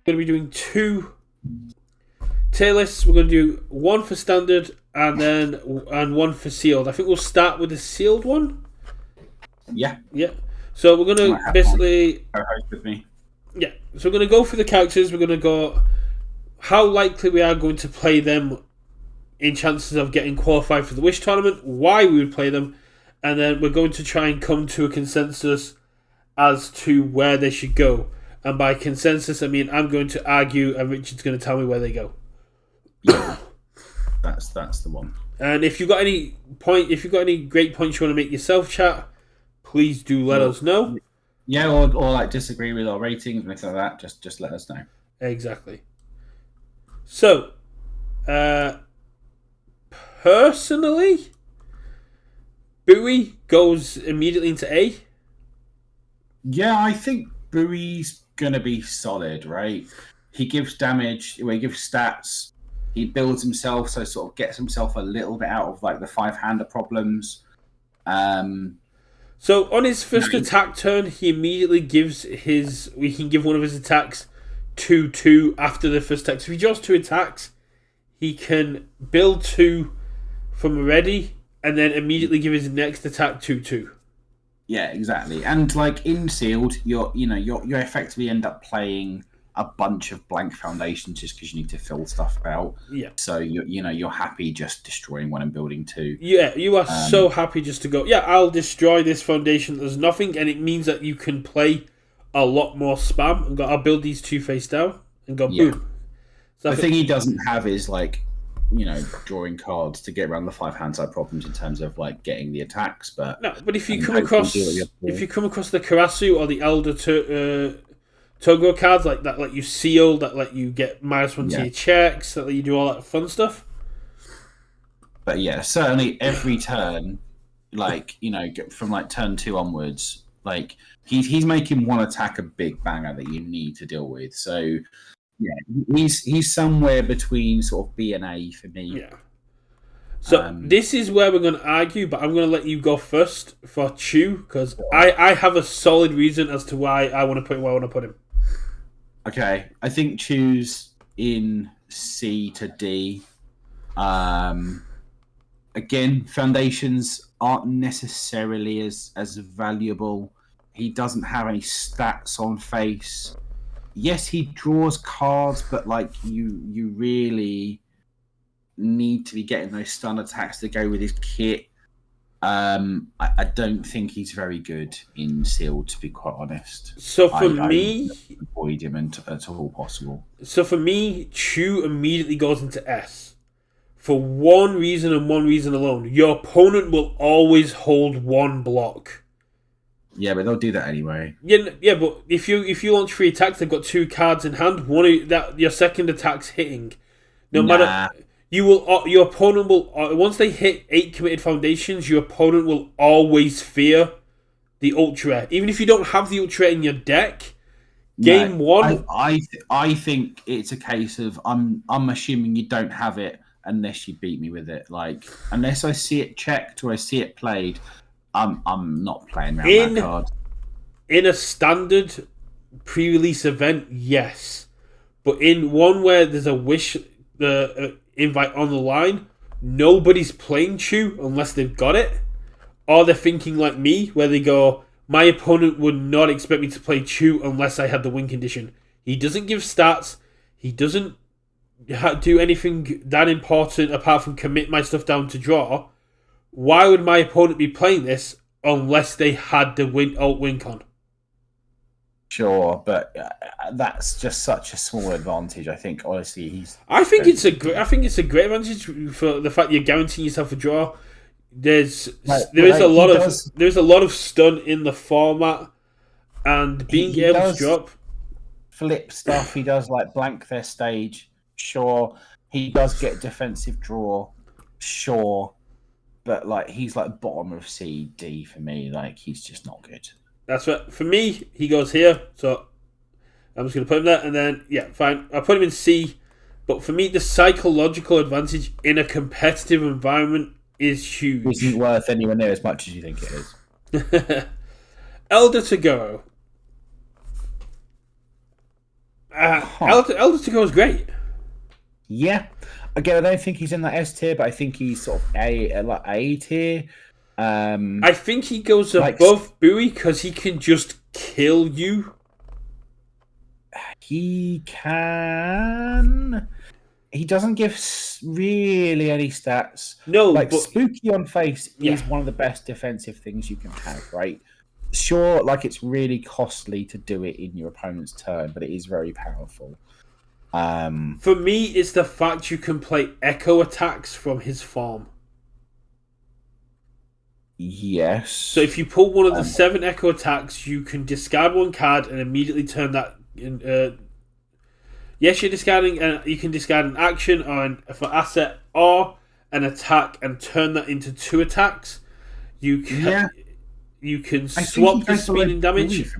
We're going to be doing 2 tier lists. We're going to do 1 for standard and 1 for sealed. I think we'll start with the sealed one. Yeah. Yeah. So we're going to basically... Co-host with me. Yeah. So we're going to go through the characters. We're going to go how likely we are going to play them in chances of getting qualified for the Wish tournament, why we would play them, and then we're going to try and come to a consensus as to where they should go. And by consensus, I mean I'm going to argue, and Richard's going to tell me where they go. Yeah, that's the one. And if you've got any great points you want to make yourself, chat, please do let us know. Yeah, or like disagree with our ratings and anything like that. Just let us know. Exactly. So, personally, Bowie goes immediately into A. Yeah, I think Bowie's gonna be solid, right? He gives damage, he gives stats, he builds himself, so sort of gets himself a little bit out of like the 5-hander problems. So on his first attack turn, he immediately gives we can give one of his attacks 2/2 after the first attack. So if he draws 2 attacks, he can build 2 from ready and then immediately give his next attack 2/2. Yeah, exactly. And like in sealed, you effectively end up playing a bunch of blank foundations just because you need to fill stuff out. Yeah. So you're happy just destroying one and building 2. Yeah, you are so happy just to go, yeah, I'll destroy this foundation. There's nothing, and it means that you can play a lot more spam and go, I'll build these 2 face down and go boom. So the thing he doesn't have is like, drawing cards to get around the 5-hand side problems in terms of like getting the attacks. But no, but if you come across the Karasu or the Elder Togo cards like that, let you seal, that let you get -1 to your checks, that let you do all that fun stuff. But yeah, certainly every turn, like from like turn 2 onwards, like he's making one attack a big banger that you need to deal with. So yeah, he's somewhere between sort of B and A for me. Yeah. So this is where we're going to argue, but I'm going to let you go first for Chu because I have a solid reason as to why I want to put him where I want to put him. Okay, I think Chu's in C to D. Again, foundations aren't necessarily as valuable. He doesn't have any stats on face. Yes, he draws cards, but like you really need to be getting those stun attacks to go with his kit. I don't think he's very good in sealed, to be quite honest. So for me, I avoid him at all possible. So for me, Chu immediately goes into S. For one reason and one reason alone. Your opponent will always hold 1 block. Yeah, but they'll do that anyway. Yeah, but if you launch 3 attacks, they've got 2 cards in hand. Your second attack's hitting. No matter, your opponent will once they hit 8 committed foundations, your opponent will always fear the ultra. Even if you don't have the ultra in your deck, game 1. I think it's a case of I'm assuming you don't have it unless you beat me with it. Like unless I see it checked or I see it played. I'm not playing around that card. In a standard pre-release event, yes. But in one where there's a wish, the invite on the line, nobody's playing Chu unless they've got it. Or they're thinking like me, where they go, my opponent would not expect me to play Chu unless I had the win condition. He doesn't give stats. He doesn't do anything that important apart from commit my stuff down to draw. Why would my opponent be playing this unless they had the win con? Sure, but that's just such a small advantage. I think honestly, I think it's a great advantage for the fact you're guaranteeing yourself a draw. There's a lot of stun in the format, and being able to drop flip stuff. He does like blank their stage. Sure, he does get defensive draw. Sure. But like he's like bottom of C, D for me. Like he's just not good. That's what for me. He goes here, so I'm just gonna put him there, and then fine. I'll put him in C. But for me, the psychological advantage in a competitive environment is huge. Isn't worth anywhere near as much as you think it is. Elder Toguro. Elder to Go is great. Yeah. Again, I don't think he's in that S tier, but I think he's sort of A tier. I think he goes like above Bowie because he can just kill you. he can. He doesn't give really any stats. No, like but spooky on face Yeah. is one of the best defensive things you can have, right? Sure, like it's really costly to do it in your opponent's turn, but it is very powerful. for me, it's the fact you can play echo attacks from his farm. Yes. So if you pull one of the 7 echo attacks, you can discard 1 card and immediately turn that. Yes, you're discarding. You can discard an action for asset or an attack and turn that into 2 attacks. You can. You can swap the speed and damage.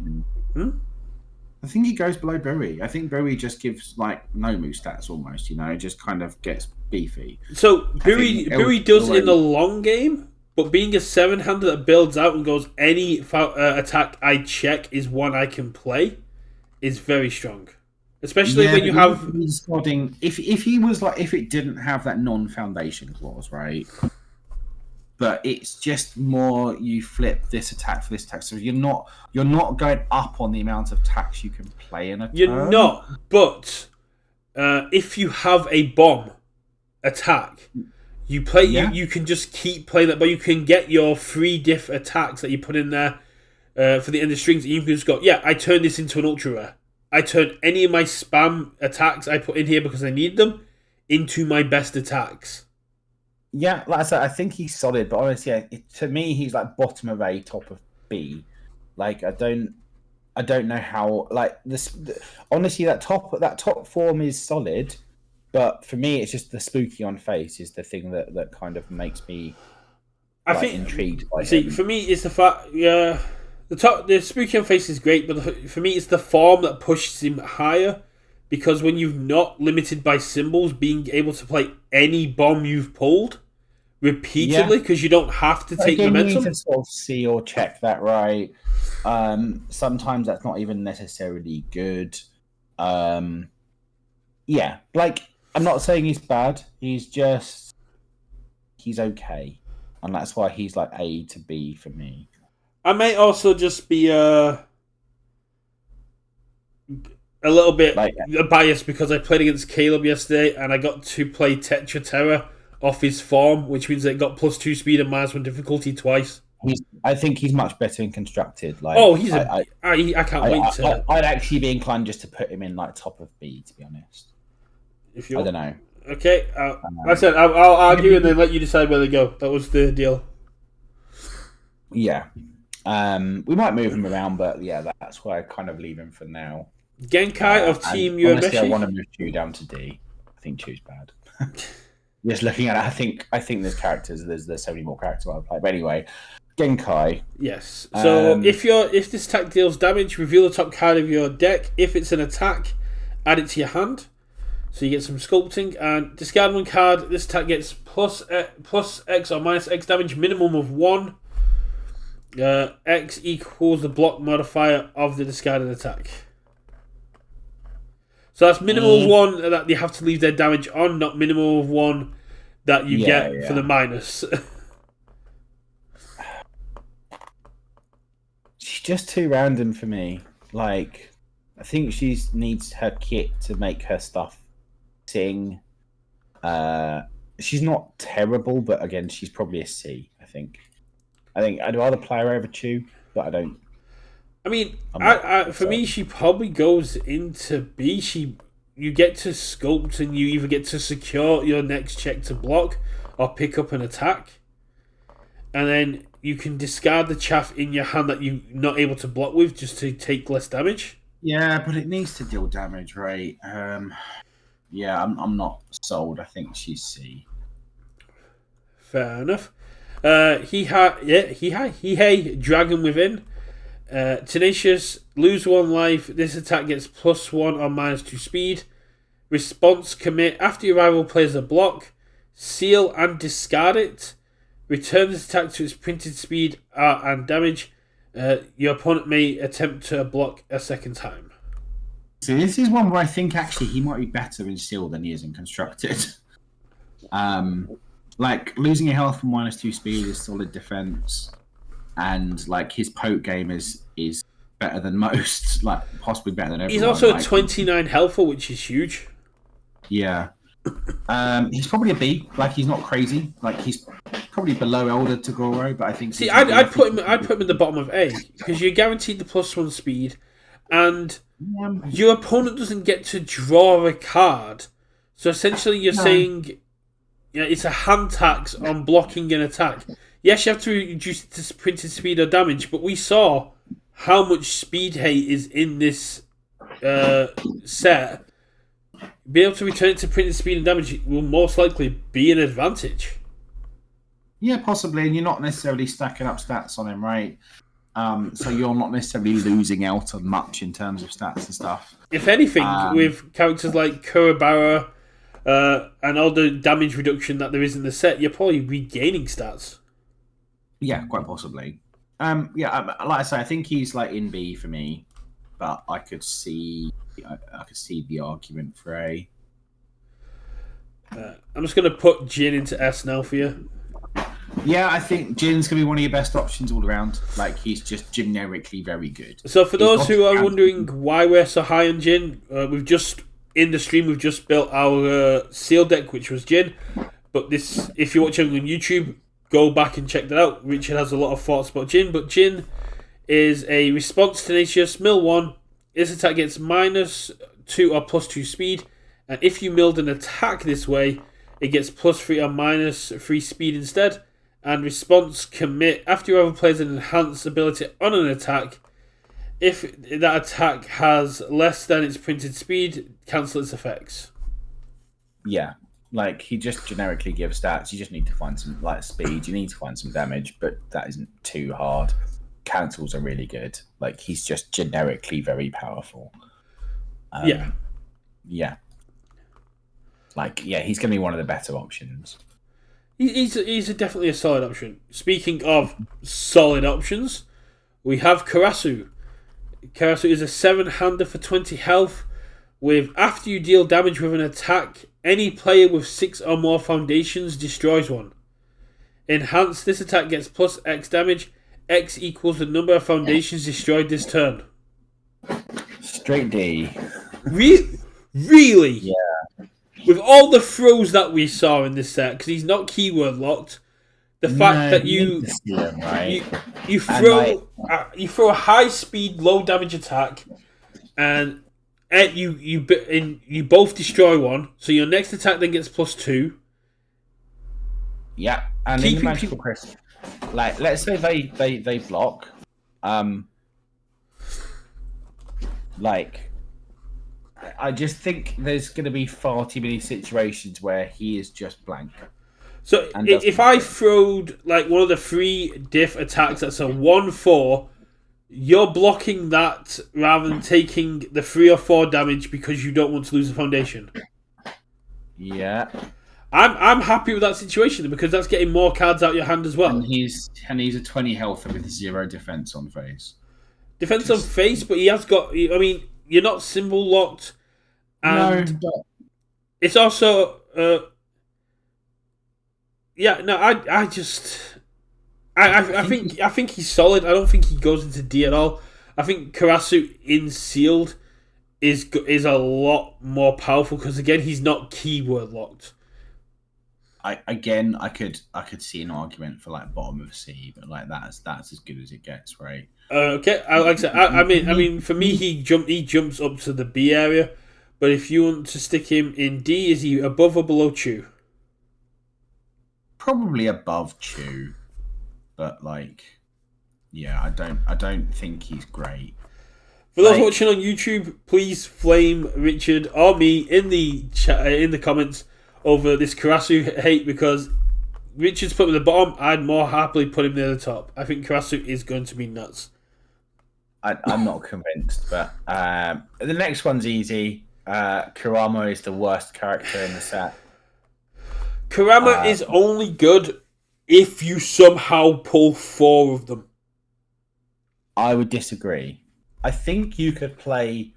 I think he goes below Bowie. I think Bowie just gives like no move stats almost. Just kind of gets beefy. So Bowie does in the long game. But being a 7-hander that builds out and goes, any attack I check is one I can play, is very strong. Especially when you have... If he was like... If it didn't have that non-foundation clause, right? But it's just more you flip this attack for this attack. So you're not going up on the amount of attacks you can play in a turn. You're not. But if you have a bomb attack... You play. You can just keep playing that, but you can get your 3 diff attacks that you put in there for the end of strings. And you can just go, I turn this into an ultra rare. I turn any of my spam attacks I put in here because I need them into my best attacks. Yeah, like I said, I think he's solid, but honestly, to me, he's like bottom of A, top of B. Like I don't know how. Like this, honestly, that top form is solid. But for me, it's just the spooky on face is the thing that kind of makes me intrigued by him. For me, it's the fact, the spooky on face is great, but for me, it's the form that pushes him higher. Because when you're not limited by symbols, being able to play any bomb you've pulled repeatedly, because you don't have to take momentum. You need to sort of see or check that right. Sometimes that's not even necessarily good. I'm not saying he's bad. He's okay, and that's why he's like A to B for me. I may also just be a little bit biased because I played against Caleb yesterday, and I got to play Tetra Terror off his form, which means it got +2 speed and -1 difficulty twice. I think he's much better in constructed. I can't wait to. I'd actually be inclined just to put him in like top of B, to be honest. I don't know. Okay, like I said, I'll argue and then let you decide where they go. That was the deal. Yeah. We might move him around, but yeah, that's where I kind of leave him for now. Genkai of Team Urameshi. Honestly, I want to move Chu down to D. I think Chu's bad. Just looking at it, I think there's characters. There's so many more characters I would play. But anyway, Genkai. Yes. So if this attack deals damage, reveal the top card of your deck. If it's an attack, add it to your hand. So you get some sculpting and discard 1 card. This attack gets plus X or minus X damage, minimum of 1. X equals the block modifier of the discarded attack. So that's minimum of 1 that you have to leave their damage on, not minimum of 1 that you get for the minus. She's just too random for me. Like, I think she needs her kit to make her stuff sing. She's not terrible, but again, she's probably a C. I think I'd rather play her over Chu, but I don't. I mean, for me, she probably goes into B. You get to sculpt, and you either get to secure your next check to block, or pick up an attack, and then you can discard the chaff in your hand that you're not able to block with, just to take less damage. Yeah, but it needs to deal damage, right? Yeah, I'm not sold. I think she's C. Fair enough. He Dragon Within. Tenacious, lose 1 life. This attack gets +1 or -2 speed. Response commit. After your rival plays a block, seal and discard it. Return this attack to its printed speed and damage. Your opponent may attempt to block a second time. So this is one where I think actually he might be better in sealed than he is in constructed. Like losing a health from -2 speed is solid defense, and like his poke game is better than most, like possibly better than everyone. He's also like, 29 healthful, which is huge. Yeah. He's probably a B. Like he's not crazy. Like he's probably below Elder Toguro, but I think. See, I'd put him in the bottom of A because you're guaranteed the +1 speed, and your opponent doesn't get to draw a card. So essentially, you're saying, it's a hand tax on blocking an attack. Yes, you have to reduce it to printed speed or damage, but we saw how much speed hate is in this set. Be able to return it to printed speed and damage will most likely be an advantage. Yeah, possibly, and you're not necessarily stacking up stats on him, right? So you're not necessarily losing out on much in terms of stats and stuff. If anything, with characters like Kurabara and all the damage reduction that there is in the set, you're probably regaining stats. Yeah, quite possibly. Like I say, I think he's like in B for me, but I could see the argument for A. I'm just going to put Jin into S now for you. Yeah, I think Jin's going to be one of your best options all around. Like, he's just generically very good. So for those who are wondering why we're so high on Jin, we've just built our seal deck, which was Jin. But this, if you're watching on YouTube, go back and check that out. Richard has a lot of thoughts about Jin, but Jin is a response tenacious, mill 1. This attack gets -2 or +2 speed, and if you milled an attack this way, it gets +3 or -3 speed instead. And response commit after your other player's an enhanced ability on an attack. If that attack has less than its printed speed, cancel its effects. Yeah, like he just generically gives stats. You just need to find some like speed. You need to find some damage, but that isn't too hard. Cancels are really good. Like he's just generically very powerful. Yeah. Like he's going to be one of the better options. He's definitely a solid option. Speaking of solid options, we have Karasu. Karasu is a 7-hander for 20 health. With after you deal damage with an attack, any player with 6 or more foundations destroys one. Enhanced, this attack gets +X damage. X equals the number of foundations destroyed this turn. Straight D. Really? Yeah. With all the throws that we saw in this set, because he's not keyword locked, the fact that you throw a high speed, low damage attack, and you both destroy one, so your next attack then gets +2. Yeah, and in the magical crystal, like let's say they block, like. I just think there's going to be far too many situations where he is just blank. So if I throwed like one of the 3 diff attacks that's a 1/4, you're blocking that rather than taking the 3 or 4 damage because you don't want to lose the foundation. Yeah. I'm happy with that situation because that's getting more cards out your hand as well. And he's a 20 health with 0 defense on face. Defense on face, but he has got. I mean, you're not symbol locked, and no, but it's also. I think he's solid. I don't think he goes into D at all. I think Karasu in sealed is a lot more powerful because again he's not keyword locked. I could see an argument for like bottom of C, but like that's as good as it gets, right? Okay, like I said, I mean, for me, he jumps up to the B area, but if you want to stick him in D, is he above or below Chu? Probably above Chu, but like, yeah, I don't think he's great. For those watching on YouTube, please flame Richard or me in the comments over this Karasu hate because Richard's put him at the bottom. I'd more happily put him near the top. I think Karasu is going to be nuts. I'm not convinced, but the next one's easy. Kurama is the worst character in the set. Kurama is only good if you somehow pull 4 of them. I would disagree. I think you could play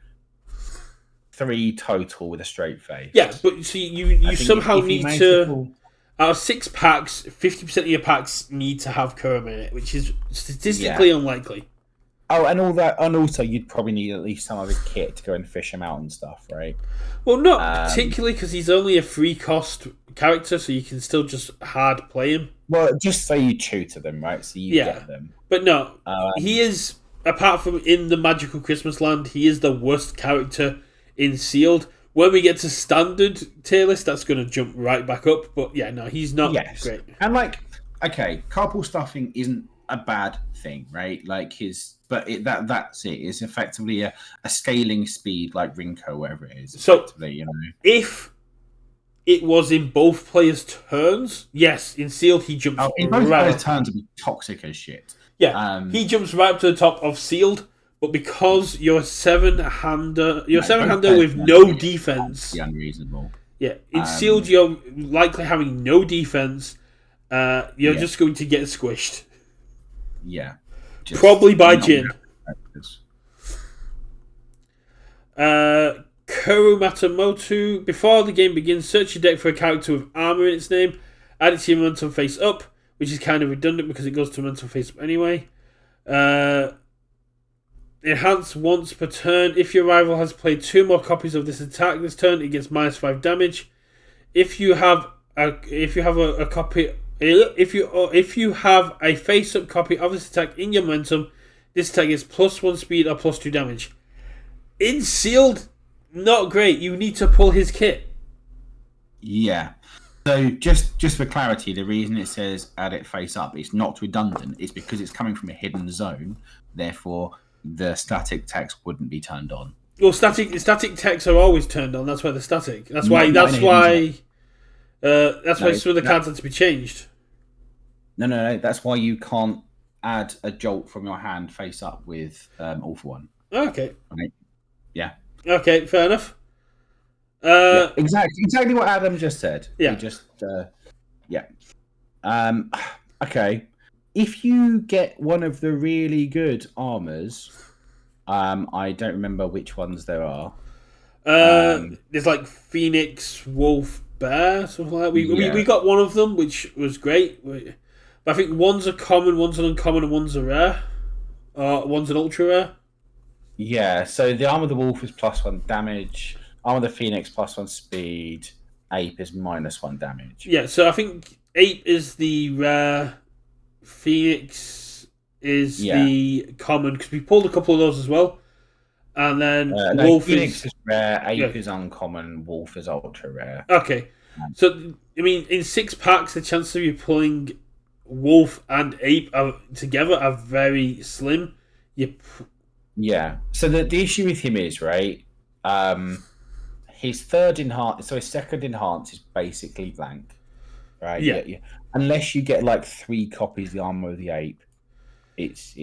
3 total with a straight face. Yeah, but see, you I think somehow if he need makes to. a full- Out of 6 packs, 50% of your packs need to have Kurama in it, which is statistically unlikely. Oh, and all that, and also you'd probably need at least some of his kit to go and fish him out and stuff, right? Well, not particularly because he's only a free cost character, so you can still just hard play him. Well, just so you tutor them, right? So you get them. But no, he is, apart from in the Magical Christmas Land, he is the worst character in Sealed. When we get to standard tier list, that's going to jump right back up. But yeah, no, he's not great. And okay, carpool stuffing isn't a bad thing, right? Like that's it. It's effectively a scaling speed like Rinko, whatever it is. So you know, if it was in both players' turns, yes, in Sealed he jumps. In both players' turns, would be toxic as shit. Yeah, he jumps right up to the top of Sealed. But because you're a 7-hander, with no defense, unreasonable. Yeah, in Sealed, you're likely having no defense. You're just going to get squished. Yeah, probably by Jin. Kuru Matamoto. Before the game begins, search your deck for a character with armor in its name. Add it to your momentum face up, which is kind of redundant because it goes to momentum face up anyway. Enhance once per turn. If your rival has played 2 more copies of this attack this turn, it gets -5 damage. If you have a copy, if you have a face-up copy of this attack in your momentum, this attack gets +1 speed or +2 damage. In Sealed, not great. You need to pull his kit. Yeah. So just for clarity, the reason it says add it face up, it's not redundant. It's because it's coming from a hidden zone. Therefore, the static text wouldn't be turned on. Well, static texts are always turned on. That's why they're static. That's why some of the cards had to be changed. No. That's why you can't add a jolt from your hand face up with All for One. Okay. Right? Yeah. Okay, fair enough. Exactly what Adam just said. Yeah. Okay. If you get one of the really good armors, I don't remember which ones there are. There's like Phoenix, Wolf, Bear, something like that. We got one of them, which was great. But I think one's a common, one's an uncommon, and one's a rare. One's an ultra rare. Yeah, so the Arm of the Wolf is +1 damage. Arm of the Phoenix +1 speed. Ape is -1 damage. Yeah, so I think Ape is the rare. Phoenix is the common, because we pulled a couple of those as well. And then Wolf Phoenix is rare, Ape is uncommon, Wolf is ultra rare. Okay. So, I mean, in 6 packs, the chances of you pulling Wolf and Ape together are very slim. Yeah. So the issue with him is, right, his second enhance is basically blank. Right? Yeah. Unless you get like 3 copies of the Armor of the Ape, it's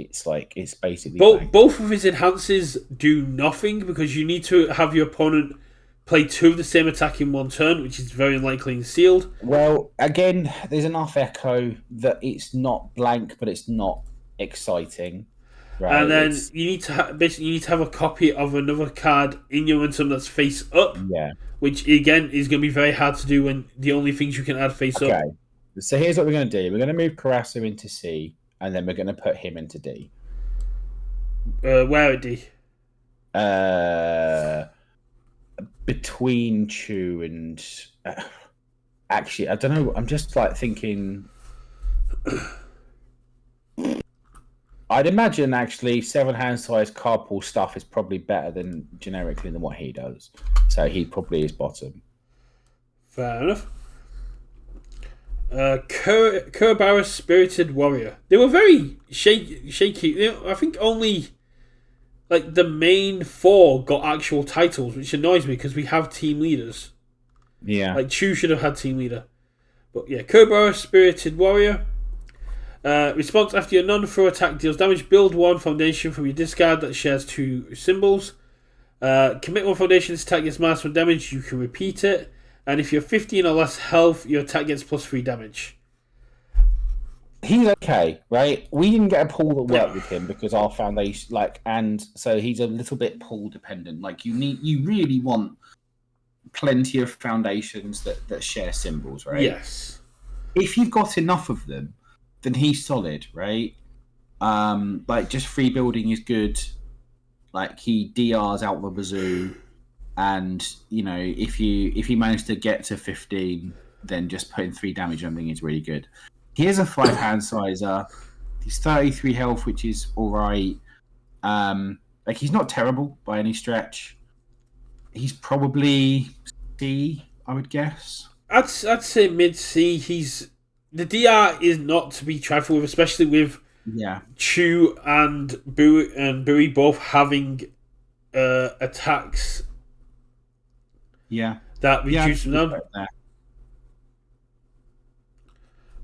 basically both of his enhances do nothing, because you need to have your opponent play 2 of the same attack in 1 turn, which is very unlikely in Sealed. Well, again, there's enough echo that it's not blank, but it's not exciting. Right? And then you need to have a copy of another card in your momentum that's face up. Yeah. Which again is going to be very hard to do when the only things you can add face up. Okay. So here's what we're going to do. We're going to move Karasu into C, and then we're going to put him into D. Where at D? Between Chu and... actually, I don't know. I'm just thinking... I'd imagine, actually, 7-hand size carpool stuff is probably better than generically than what he does. So he probably is bottom. Fair enough. Kuroba's Spirited Warrior. They were very shaky. I think only the main 4 got actual titles, which annoys me because we have team leaders. Yeah. Chu should have had team leader. But yeah, Kuroba's Spirited Warrior. Response after your non-throw attack deals damage. Build 1 foundation from your discard that shares 2 symbols. Commit 1 foundation. This attack gets -1 damage. You can repeat it. And if you're 15 or less health, your attack gets +3 damage. he's okay, right? We didn't get a pool that worked with him because our foundation, and so he's a little bit pool dependent. Like you really want plenty of foundations that share symbols, right? Yes. If you've got enough of them, then he's solid, right? Just free building is good. Like he DRs out the bazoo, and if you manage to get to 15, then just putting 3 damage on thing is really good. He has a 5 hand sizer. He's 33 health, which is all right. He's not terrible by any stretch. He's probably C, I would guess. I'd say mid C. The DR is not to be trifled with, especially with Chu and Bui both having attacks. Yeah, that reduce them.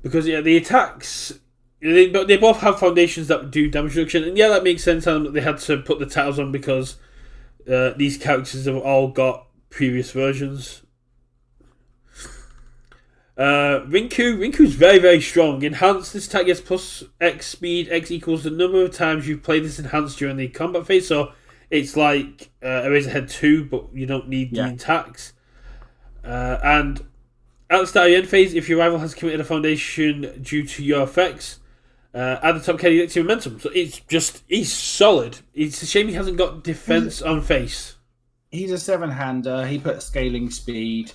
Because the attacks, they both have foundations that do damage reduction, and that makes sense. And they had to put the titles on because these characters have all got previous versions. Rinku's very, very strong. Enhanced, this attack gets plus X speed. X equals the number of times you've played this enhanced during the combat phase. So it's like Eraserhead 2, but you don't need the attacks. And at the start of the end phase, if your rival has committed a foundation due to your effects, at the top card you get your momentum. So he's solid. It's a shame he hasn't got defense on face. He's a 7-hander. He put scaling speed.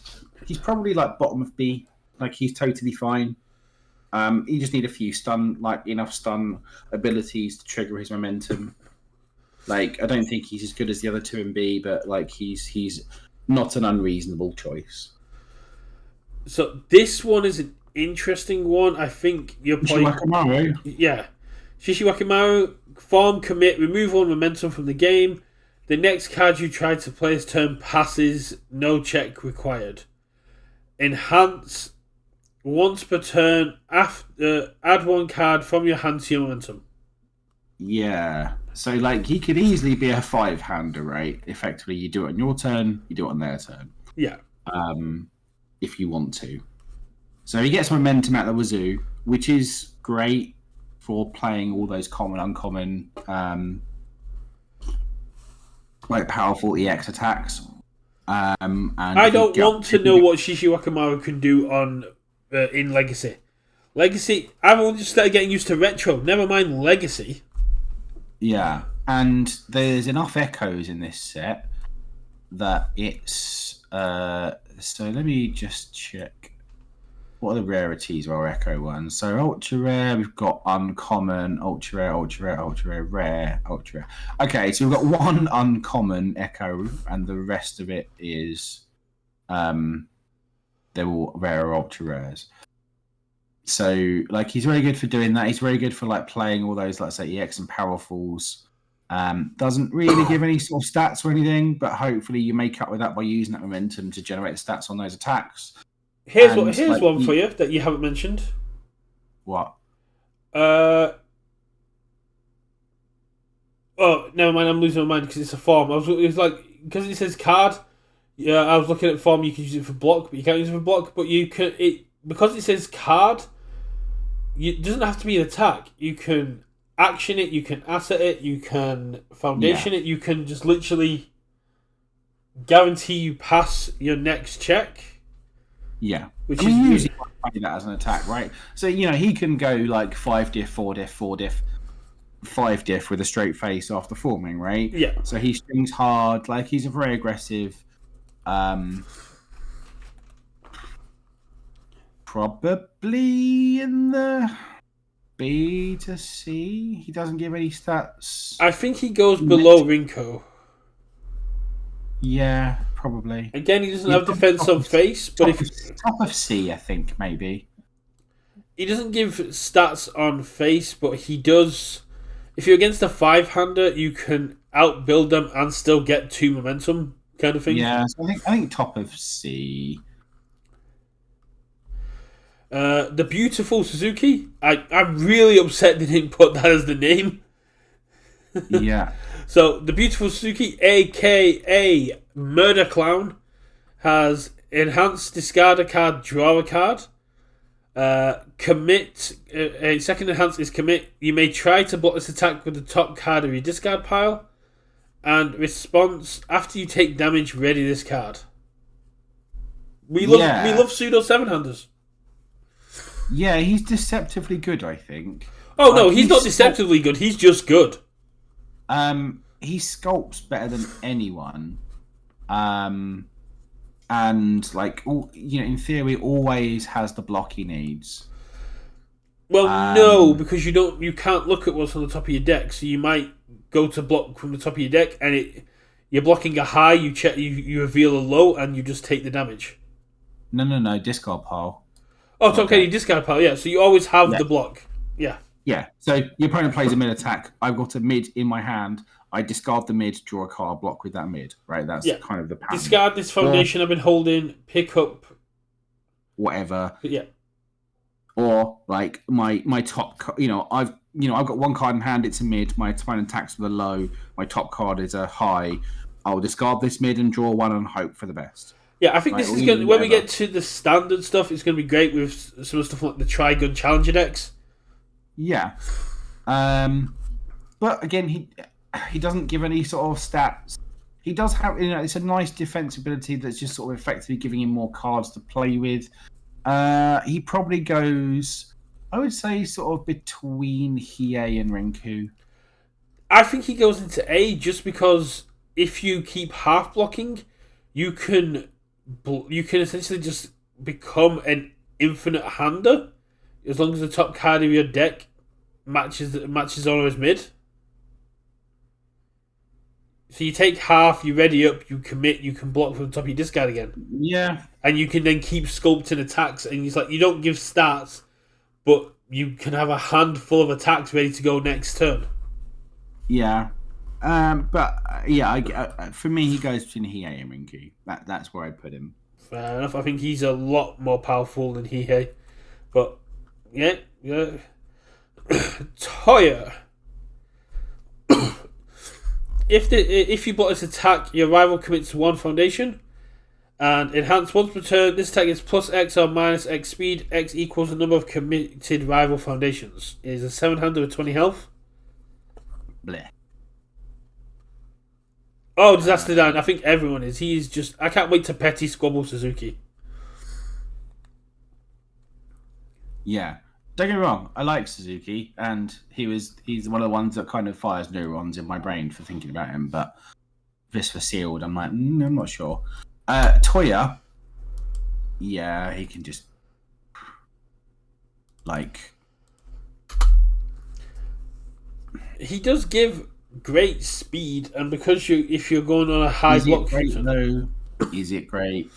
He's probably like bottom of B. Like he's totally fine. You just need a few enough stun abilities to trigger his momentum. Like I don't think he's as good as the other 2 in B, but like he's not an unreasonable choice. So this one is an interesting one. I think your point. Shishiwakimaru. Yeah, Shishiwakimaru, form, commit, remove all momentum from the game. The next card you try to play this turn passes, no check required. Enhance, once per turn, add 1 card from your hand to your momentum. Yeah. So, he could easily be a 5-hander, right? Effectively, you do it on your turn, you do it on their turn. Yeah. If you want to. So he gets momentum at the wazoo, which is great for playing all those common, uncommon, powerful EX attacks. And I don't want to know what Shishiwakimaru can do on in Legacy. Legacy, I've only just started getting used to Retro. Never mind Legacy. Yeah, and there's enough echoes in this set that it's... so let me just check. What are the rarities of our echo ones? So ultra rare, we've got uncommon, ultra rare, ultra rare, ultra rare, rare, ultra rare. Okay, so we've got 1 uncommon echo, and the rest of it is they're all rare or ultra rares. So he's very good for doing that. He's very good for playing all those, let's say, EX and powerfuls. Doesn't really give any sort of stats or anything, but hopefully you make up with that by using that momentum to generate the stats on those attacks. Here's one for you that you haven't mentioned. What? Oh, never mind. I'm losing my mind because it's a form. Because it says card. Yeah, I was looking at form. You can use it for block, but you can't use it for block. But you can because it says card. It doesn't have to be an attack. You can action it. You can asset it. You can foundation it. You can just literally guarantee you pass your next check. Yeah, usually play that as an attack, right? So he can go 5 diff, 4 diff, 4 diff, 5 diff with a straight face after forming, right? Yeah. So he swings hard, he's a very aggressive. Probably in the B to C. He doesn't give any stats. I think he goes below Rinko. Yeah, probably. Again, he doesn't have defense on face, but top of C, I think maybe. He doesn't give stats on face, but he does. If you're against a 5-hander, you can outbuild them and still get 2 momentum, kind of thing. Yeah, so I think top of C. The beautiful Suzuki. I'm really upset they didn't put that as the name. Yeah. So, the beautiful Suzuki, aka Murder Clown, has enhanced discard a card, draw a card. Commit. Second enhance is commit. You may try to block this attack with the top card of your discard pile. And response, after you take damage, ready this card. We love pseudo 7-handers. Yeah, he's deceptively good, I think. Oh, no, he's not deceptively good. He's just good. He sculpts better than anyone. And, like, in theory, always has the block he needs. Well, no, because you can't look at what's on the top of your deck, so you might go to block from the top of your deck, and you're blocking a high, you reveal a low, and you just take the damage. No, discard pile. Oh, it's okay, you discard pile, yeah, so you always have the block. Yeah. Yeah, so your opponent plays a mid attack, I've got a mid in my hand, I discard the mid, draw a card, block with that mid, right? That's kind of the pattern. Discard this foundation I've been holding, pick up... whatever. Yeah. Or, like, my top... I've got one card in hand, it's a mid, my opponent attacks with a low, my top card is a high, I'll discard this mid and draw one and hope for the best. Yeah, I think this is going. When we get to the standard stuff, it's going to be great with some of the stuff like the Trigun Challenger decks. Yeah, but again, he doesn't give any sort of stats. He does have, it's a nice defense ability that's just sort of effectively giving him more cards to play with. He probably goes, I would say, sort of between Hiei and Rinku. I think he goes into A just because if you keep half blocking, you can essentially just become an infinite hander as long as the top card of your deck matches on his mid. So you take half, you ready up, you commit, you can block from the top of your discard again. Yeah. And you can then keep sculpting attacks, and it's like you don't give stats, but you can have a handful of attacks ready to go next turn. Yeah. For me, he goes between Hiei and Rinku. That's where I put him. Fair enough. I think he's a lot more powerful than Hiei. But, yeah. Toya. If you block this attack, your rival commits 1 foundation. And enhance once per turn, this attack is plus X or minus X speed. X equals the number of committed rival foundations. It is a 7-hander with 20 health. Bleh. Oh, Disaster Dan. I think everyone is. He's just... I can't wait to petty squabble Suzuki. Yeah. Don't get me wrong, I like Suzuki, and he's one of the ones that kind of fires neurons in my brain for thinking about him, but this for sealed, I'm like, I'm not sure. Toya, yeah, he can just, like... He does give great speed, and because if you're going on a high block... Is it great?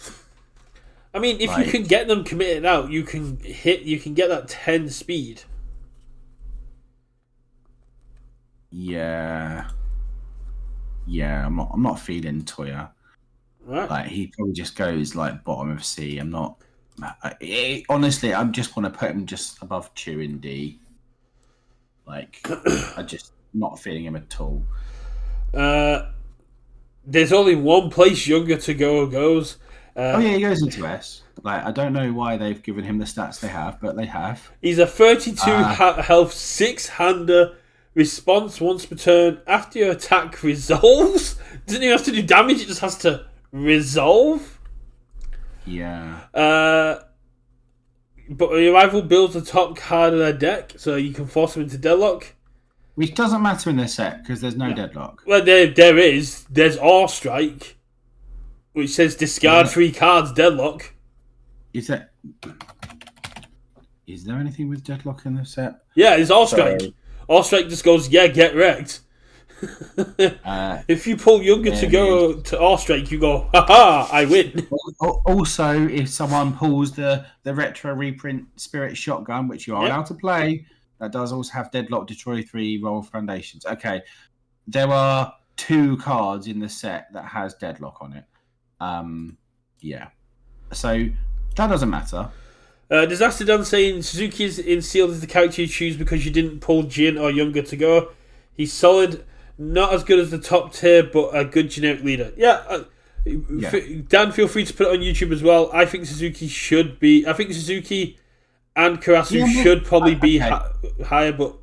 I mean, if you can get them committed out, you can get that 10 speed. Yeah. Yeah, I'm not feeling Toya. Right. Like, he probably just goes, like, bottom of C. I'm not... honestly, I just want to put him just above Chu in D. Like, I'm just not feeling him at all. There's only one place Younger to go goes. He goes into S. Like, I don't know why they've given him the stats they have, but they have. He's a 32 health 6-hander. Response once per turn. After your attack resolves, doesn't even have to do damage. It just has to resolve. Yeah. But your rival builds the top card of their deck, so you can force them into deadlock. Which doesn't matter in this set because there's no deadlock. Well, there is. There's Awe Strike, which says discard 3 cards, deadlock. Is there anything with deadlock in this set? Yeah, there's Awe Strike. Awe Strike just goes, get wrecked. If you pull Younger to go to Awe Strike, you go, haha, I win. Also, if someone pulls the retro reprint Spirit Shotgun, which you are allowed to play, that does also have deadlock, destroy 3, roll foundations. Okay, there are 2 cards in the set that has deadlock on it. Yeah. So that doesn't matter. Disaster Done saying Suzuki is in sealed as the character you choose because you didn't pull Jin or Younger to go. He's solid, not as good as the top tier, but a good generic leader. Yeah. Dan, feel free to put it on YouTube as well. I think Suzuki should be. I think Suzuki and Karasu should probably be higher, but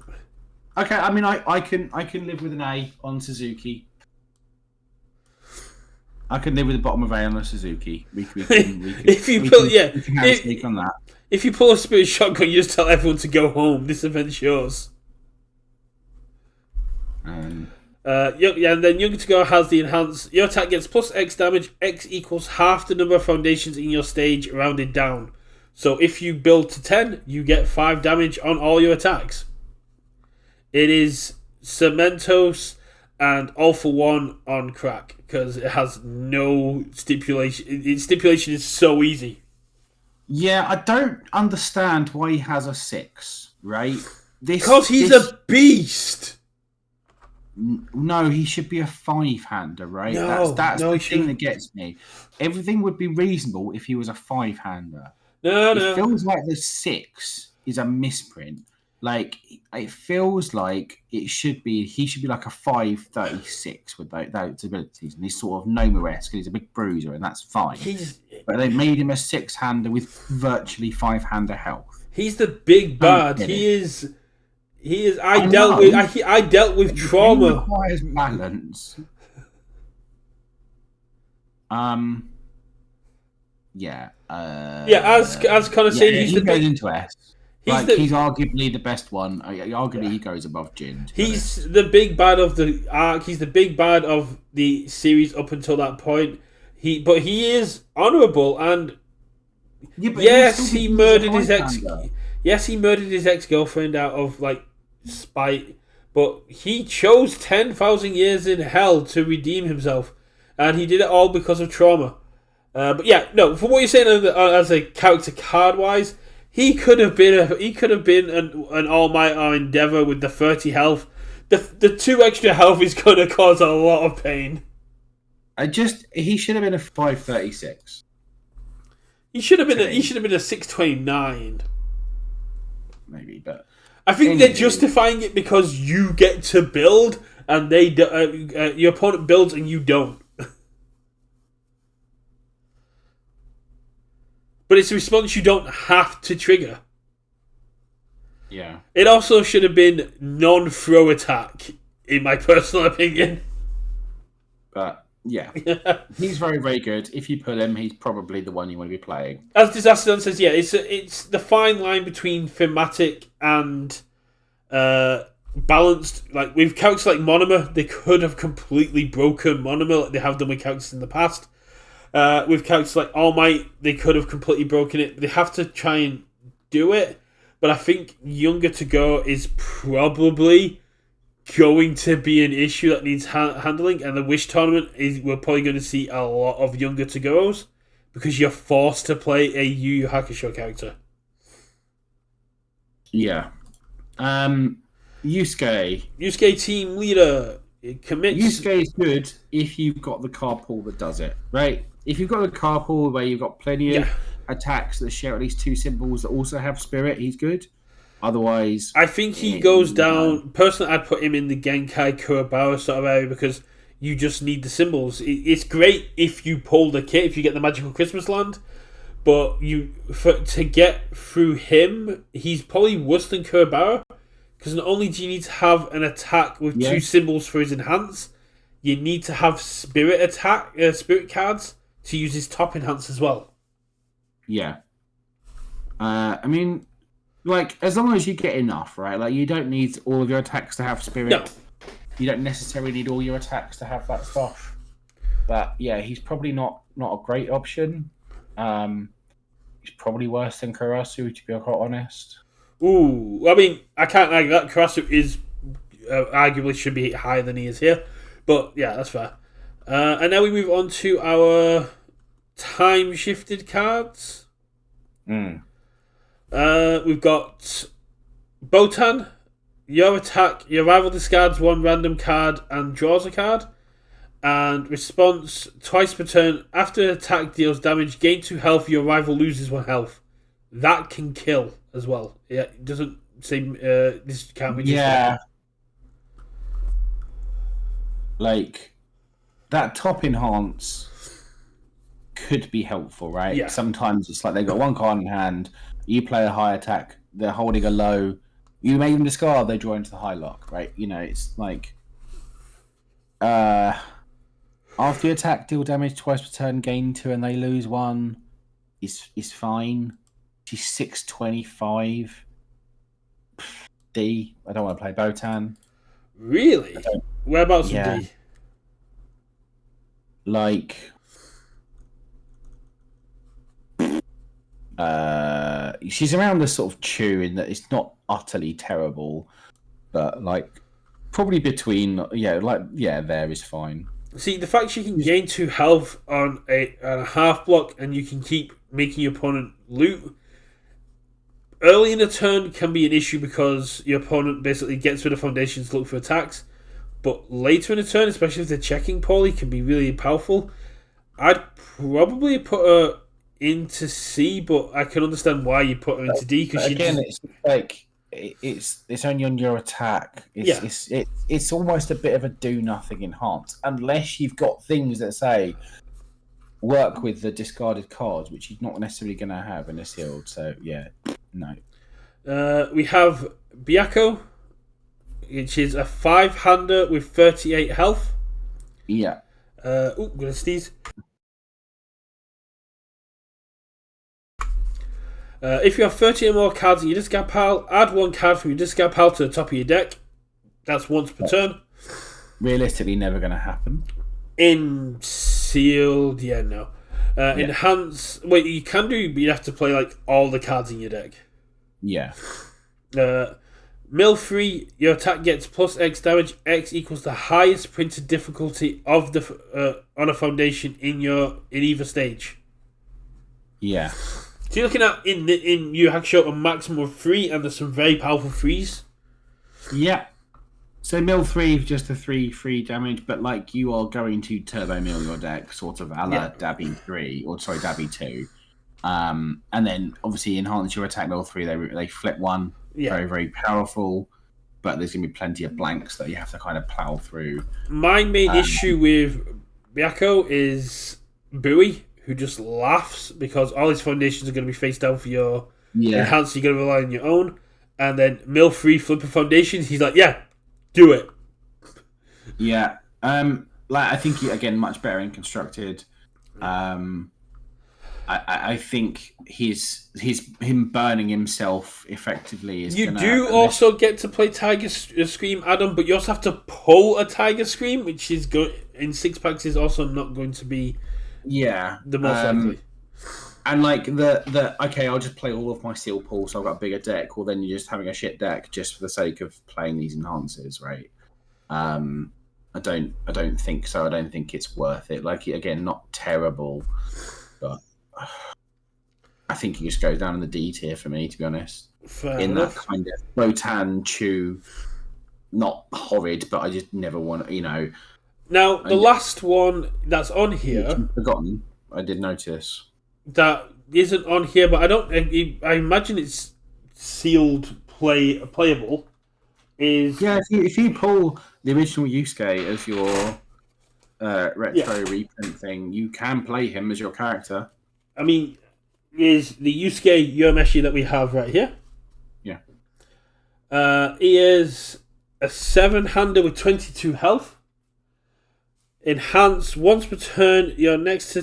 okay. I mean, I can live with an A on Suzuki. I can live with the bottom of A on a Suzuki. We can have a sneak on that. If you pull a spirit shotgun, you just tell everyone to go home. This event's yours. And then Younger to Go has the enhance. Your attack gets plus X damage. X equals half the number of foundations in your stage rounded down. So if you build to 10, you get 5 damage on all your attacks. It is Cementos and all for one on crack because it has no stipulation. Its stipulation is so easy. Yeah, I don't understand why he has a 6, right? Because he's a beast. No, he should be a 5-hander, right? That's the thing that gets me. Everything would be reasonable if he was a 5-hander. It feels like the 6 is a misprint. Like, it feels like he should be like a 536 with those abilities, and he's sort of Nomura-esque, and he's a big bruiser, and that's fine. But they made him a 6-hander with virtually 5-hander health. He's the big bad. He is. I dealt with trauma. He requires balance. Yeah. As Connor said, he goes into S. He's arguably the best one. Arguably, he goes above Jin. He's the big bad of the arc. He's the big bad of the series up until that point. But he is honourable, and yes, he murdered his ex. Yes, he murdered his ex-girlfriend out of spite. But he chose 10,000 years in hell to redeem himself, and he did it all because of trauma. From what you're saying as a character card wise. He could have been an All Might or Endeavour with the 30 health. The 2 extra health is going to cause a lot of pain. He should have been a 536. He should have been a 629. Maybe, but I think they're justifying it because you get to build and your opponent builds and you don't. But it's a response you don't have to trigger. Yeah. It also should have been non-throw attack, in my personal opinion. But, yeah. He's very, very good. If you pull him, he's probably the one you want to be playing. As Disaster says, yeah, it's the fine line between thematic and balanced. Like, with characters like Monoma, they could have completely broken Monoma like they have done with characters in the past. With characters like All Might, they could have completely broken it. They have to try and do it. But I think Younger to Go is probably going to be an issue that needs handling. And the Wish Tournament, we're probably going to see a lot of Younger to Go's because you're forced to play a Yu Yu Hakusho character. Yeah. Yusuke team leader. It commits. Yusuke is good if you've got the card pool that does it, right? If you've got a card pool where you've got plenty of attacks that share at least 2 symbols that also have spirit, he's good. Otherwise, I think he goes down. Personally, I'd put him in the Genkai Kurobawa sort of area because you just need the symbols. It's great if you pull the kit, if you get the Magical Christmas Land, but to get through him, he's probably worse than Kurobawa because not only do you need to have an attack with 2 symbols for his enhance, you need to have spirit cards to use his top enhance as well. Yeah. I mean, as long as you get enough, right? Like, you don't need all of your attacks to have spirit. No. You don't necessarily need all your attacks to have that stuff. But, yeah, he's probably not a great option. He's probably worse than Karasu, to be quite honest. Ooh, I mean, I can't argue that. Karasu is arguably should be higher than he is here. But, yeah, that's fair. And now we move on to our time-shifted cards. We've got Botan. Your rival discards 1 random card and draws a card. And response, twice per turn. After an attack deals damage, gain 2 health, your rival loses 1 health. That can kill as well. Yeah, it doesn't say this can't be just... Yeah. That top enhance could be helpful, right? Yeah. Sometimes it's like they've got one card in hand, you play a high attack, they're holding a low, you make them discard, they draw into the high lock, right? You know, it's like after you attack, deal damage twice per turn, gain 2, and they lose 1 is fine. She's 625. D. I don't want to play Botan. Really? Whereabouts in Yeah. D? Like, she's around the sort of chew in that it's not utterly terrible, but like probably between there is fine. See, the fact you can gain 2 health on a half block and you can keep making your opponent loot early in the turn can be an issue because your opponent basically gets rid of foundations to look for attacks. But later in the turn, especially if they're checking poorly, can be really powerful. I'd probably put her into C, but I can understand why you put her into D because it's like it's only on your attack. It's almost a bit of a do nothing enhance unless you've got things that say work with the discarded cards, which you're not necessarily going to have in a sealed. So yeah, no. We have Byakko, which is a 5-hander with 38 health. Yeah. Gonna sneeze. If you have 30 or more cards in your discard pile, add 1 card from your discard pile to the top of your deck. That's once per turn. Realistically, never going to happen. In sealed, no. Enhance, wait, you can do, but you have to play like all the cards in your deck. Yeah. Mill 3, your attack gets plus X damage. X equals the highest printed difficulty of the on a foundation in either stage. Yeah. So you're looking at in Yu Yu Hakusho a maximum of 3, and there's some very powerful 3s. Yeah. So mill 3 is just a 3 damage, but like you are going to turbo mill your deck, sort of a la Dabby 3, or sorry, Dabby 2. And then obviously enhance your attack mill 3. They flip 1. Yeah. Very, very powerful, but there's going to be plenty of blanks that you have to kind of plow through. My main issue with Byakko is Bowie, who just laughs because all his foundations are going to be face down for your enhance. You're going to rely on your own, and then mill 3 flip a foundations. He's like, yeah, do it. Yeah. I think he, again, much better in constructed. I think him burning himself effectively is. You also get to play Tiger Scream, Adam, but you also have to pull a Tiger Scream, which is in 6-packs is also not going to be the most likely. And like okay, I'll just play all of my seal pool, so I've got a bigger deck. Well, then you're just having a shit deck just for the sake of playing these enhancers, right? I don't think so. I don't think it's worth it. Like, again, not terrible, but I think he just goes down in the D tier for me, to be honest. Fair enough. That kind of Rotan Chew, not horrid, but I just never want to, Now, the last one that's on here... Forgotten. I did notice. That isn't on here, but I imagine it's sealed playable. Yeah, if you pull the original Yusuke as your retro reprint thing, you can play him as your character. I mean, is the Yusuke Yomeshi that we have right here. Yeah. He is a 7-hander with 22 health. Enhance once per turn. Your next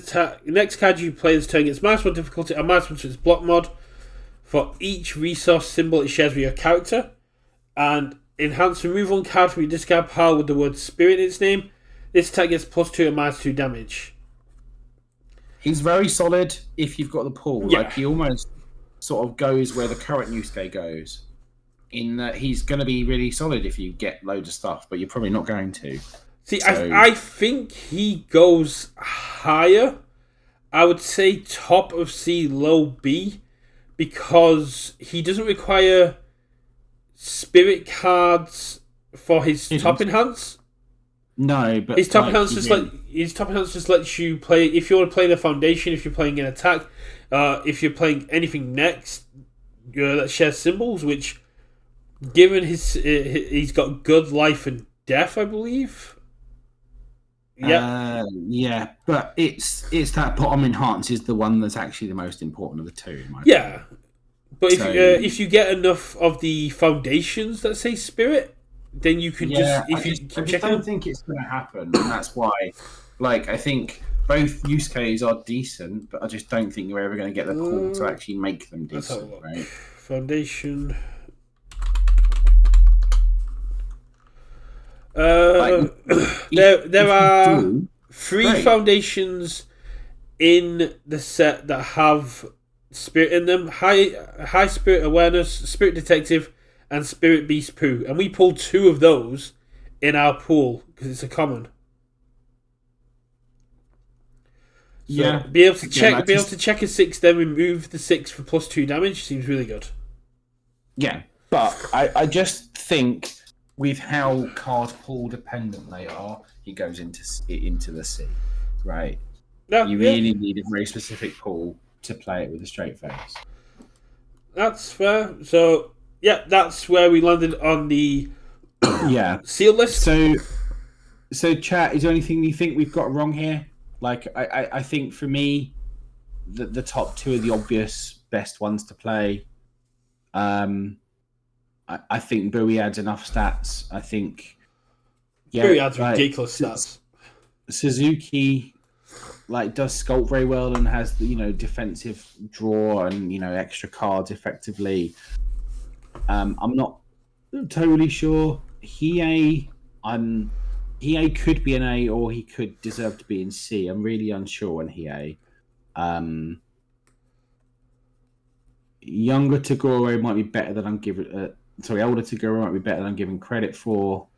card you play this turn gets -1 difficulty and -1 to its block mod for each resource symbol it shares with your character. And enhance, remove 1 card from your discard pile with the word spirit in its name. This attack gets +2 and -2 damage. He's very solid if you've got the pool. Yeah. Like, he almost sort of goes where the current Yusuke goes. In that he's going to be really solid if you get loads of stuff, but you're probably not going to. See, I think he goes higher. I would say top of C, low B, because he doesn't require spirit cards for his top enhance. No, but his top enhance just lets you play if you want to play the foundation, if you're playing an attack, if you're playing anything next that shares symbols. Which, given he's got good life and death, I believe. Yeah, but it's that bottom enhance is the one that's actually the most important of the two, in my opinion. Yeah, but if you get enough of the foundations that say spirit, then you can just I keep just checking don't them. think it's going to happen, and that's why. Like, I think both use cases are decent, but I just don't think you're ever going to get the pool to actually make them Let's have a decent, look. right? Foundation. Like, There if you are do, 3 great. foundations in the set that have spirit in them: high spirit awareness, spirit detective, and spirit beast poo. And we pulled 2 of those in our pool because it's a common. So Yeah, be able to again, check, be able to check a 6, then remove the 6 for +2 damage seems really good. yeah, but I just think with how card pool dependent they are, he goes into the sea, right? No, You yeah, really need a very specific pool to play it with a straight face. that's fair. So yeah, that's where we landed on the Yeah. seal list. So, chat, is there anything you think we've got wrong here? Like, I think for me, the top 2 are the obvious best ones to play. I think Bowie adds enough stats. I think, Very yeah, adds ridiculous stats. Suzuki does sculpt very well and has the defensive draw and extra cards effectively. I'm not totally sure. Hiei could be an A or he could deserve to be in C. I'm really unsure on Hiei. Younger Tagoro might be better than I'm giving. Older Tagoro might be better than I'm giving credit for.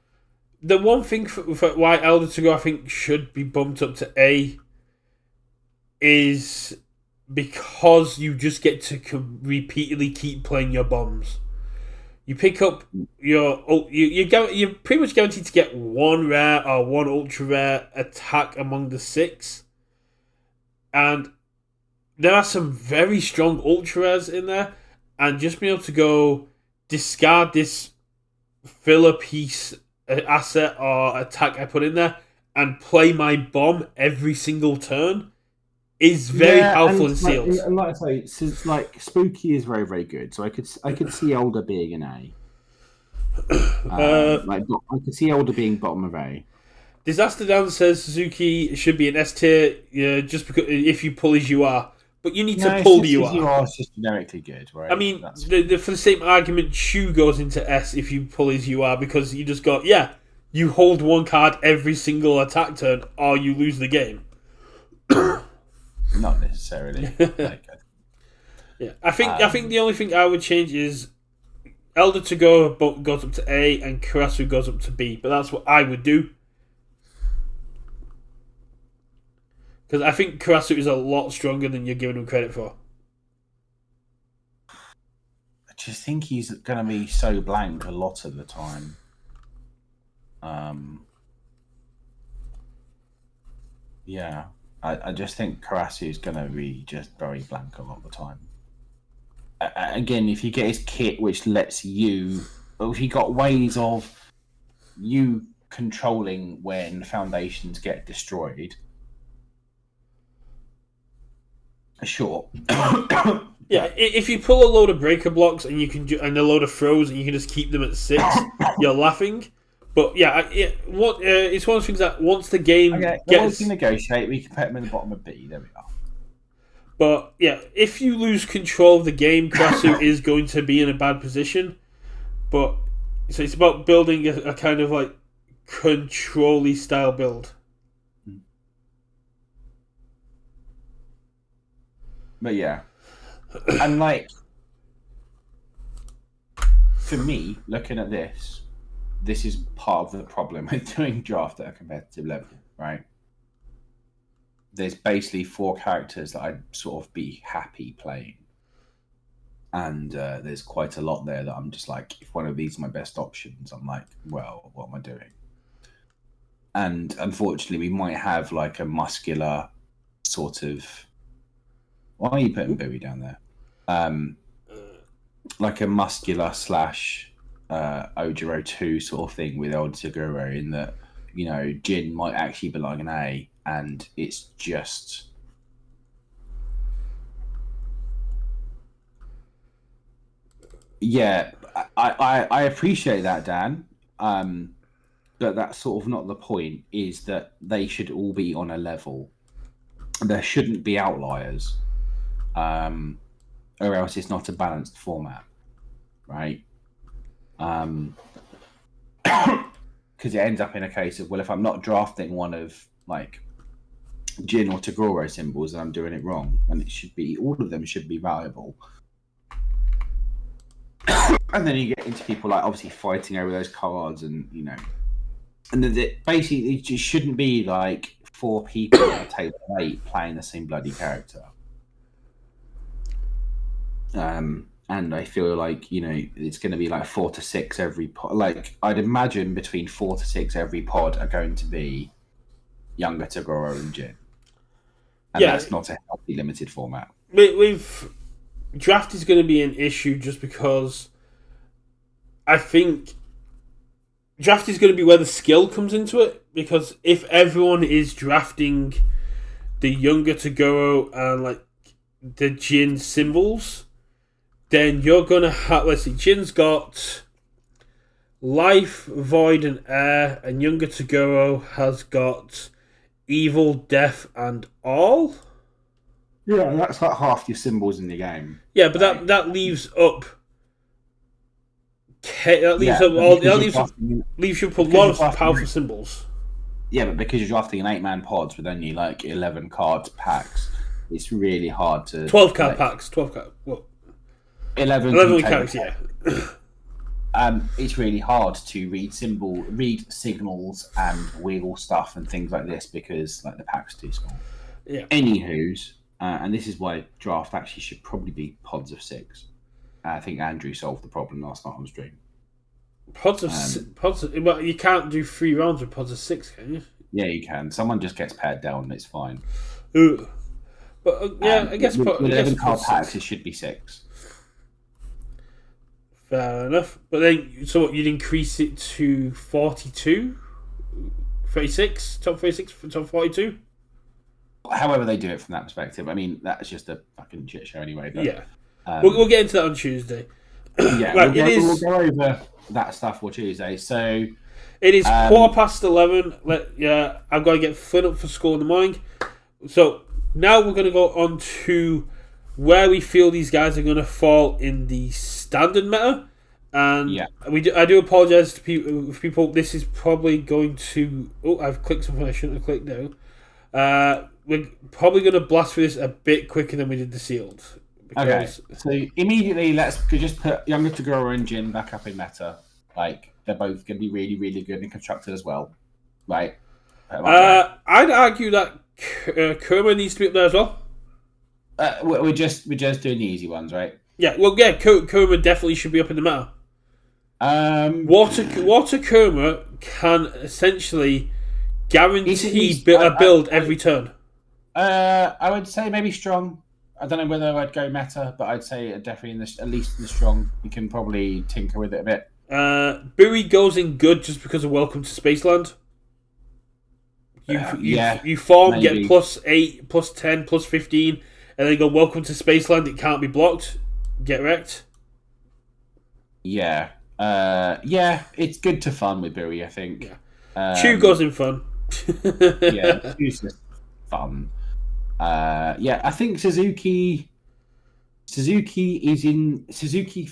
The one thing for why Elder to Go I think should be bumped up to A is because you just get to repeatedly keep playing your bombs. You pick up you're pretty much guaranteed to get 1 rare or 1 ultra rare attack among the 6, and there are some very strong ultra rares in there, and just being able to go discard this filler piece asset or attack I put in there and play my bomb every single turn is very powerful and sealed. And like I say, Spooky is very, very good. So I could see Older being an A. I could see Older being bottom of A. Disaster Dan says Suzuki should be an S tier, just because if you pull as you are, but you need to pull the UR. You are just generically good, right? I mean, for the same argument, Shu goes into S if you pull as you are, because you just got you hold 1 card every single attack turn, or you lose the game. Not necessarily. Yeah, I think the only thing I would change is Elder to Go goes up to A and Karasu goes up to B, but that's what I would do. Because I think Karasu is a lot stronger than you're giving him credit for. I just think he's going to be so blank a lot of the time. Yeah, I just think Karasu is going to be just very blank a lot of the time. Again, if you get his kit, which lets you, if you got ways of you controlling when foundations get destroyed, sure. Yeah, if you pull a load of breaker blocks and you can and a load of throws and you can just keep them at 6, you're laughing. But yeah, it's one of those things that once the game gets, we can negotiate. We can put them in the bottom of B. There we are. But yeah, if you lose control of the game, Karasu is going to be in a bad position. But so it's about building a kind of like control-y style build. But yeah, and for me, looking at this is part of the problem with doing draft at a competitive level, right? There's basically 4 characters that I'd sort of be happy playing. And there's quite a lot there that I'm just like, if one of these are my best options, I'm like, well, what am I doing? And unfortunately, we might have like a muscular sort of... Why are you putting Bowie down there? Like a muscular / Ojiro 2 sort of thing with Old Taguro, in that Jin might actually belong in A, and it's just. Yeah, I appreciate that, Dan. But that's sort of not the point. Is that they should all be on a level. There shouldn't be outliers, or else it's not a balanced format, right? Because it ends up in a case of, well, if I'm not drafting one of like Jin or Tagoro symbols, then I'm doing it wrong, and it should be all of them should be valuable. And then you get into people like obviously fighting over those cards, and and basically it just shouldn't be like 4 people at a table of 8 playing the same bloody character. And I feel like it's going to be like 4 to 6 every pod. Like I'd imagine between 4 to 6 every pod are going to be younger Tagoro and Jin, and that's not a healthy limited format. With draft is going to be an issue just because I think draft is going to be where the skill comes into it, because if everyone is drafting the younger Tagoro and like the Jin symbols, then you're going to have, let's see, Jin's got Life, Void, and Air, and younger Tagoro has got Evil, Death, and All. Yeah, that's like half your symbols in the game. Yeah, but that leaves up. Leaves you up a lot of powerful symbols. Yeah, but because you're drafting an 8-man pods with only like 11 card packs, it's really hard to 12 card packs. 12 card. What? 11 cards. Yeah. It's really hard to read signals and wiggle stuff and things like this because like the pack's too small. Yeah. Anywho's, and this is why draft actually should probably be pods of 6. I think Andrew solved the problem last night on stream. Pods of well, you can't do 3 rounds with pods of 6, can you? Yeah, you can. Someone just gets paired down and it's fine. Ooh. But I guess with 11 card packs, it should be 6. Fair enough. But then, so what, you'd increase it to 42? 36? Top 36? Top 42? However they do it from that perspective. I mean, that's just a fucking shit show anyway. But, yeah. We'll get into that on Tuesday. Yeah, like, we'll go over that stuff on Tuesday. So it is 11:15. Yeah, I've got to get Flynn up for school in the morning. So now we're going to go on to where we feel these guys are going to fall in the standard meta. And I do apologise to people. This is probably going to... Oh, I've clicked something I shouldn't have clicked now. We're probably going to blast through this a bit quicker than we did the sealed. Okay, so immediately let's just put younger Tagoro and Jin back up in meta. Like, they're both going to be really, really good and constructed as well. Right? I'd argue that Kurama needs to be up there as well. We're just doing the easy ones, right? Yeah, well, yeah, Kurama definitely should be up in the meta. Water Kurama can essentially guarantee a build every turn. I would say maybe strong. I don't know whether I'd go meta, but I'd say definitely at least in the strong. You can probably tinker with it a bit. Bui goes in good just because of Welcome to Spaceland. You form, maybe. Get +8, +10, +15, and then go Welcome to Spaceland. It can't be blocked. Get wrecked. Yeah. It's good to fun with Bui, I think. Yeah. Chu goes in fun. Yeah, Chu's just fun. I think Suzuki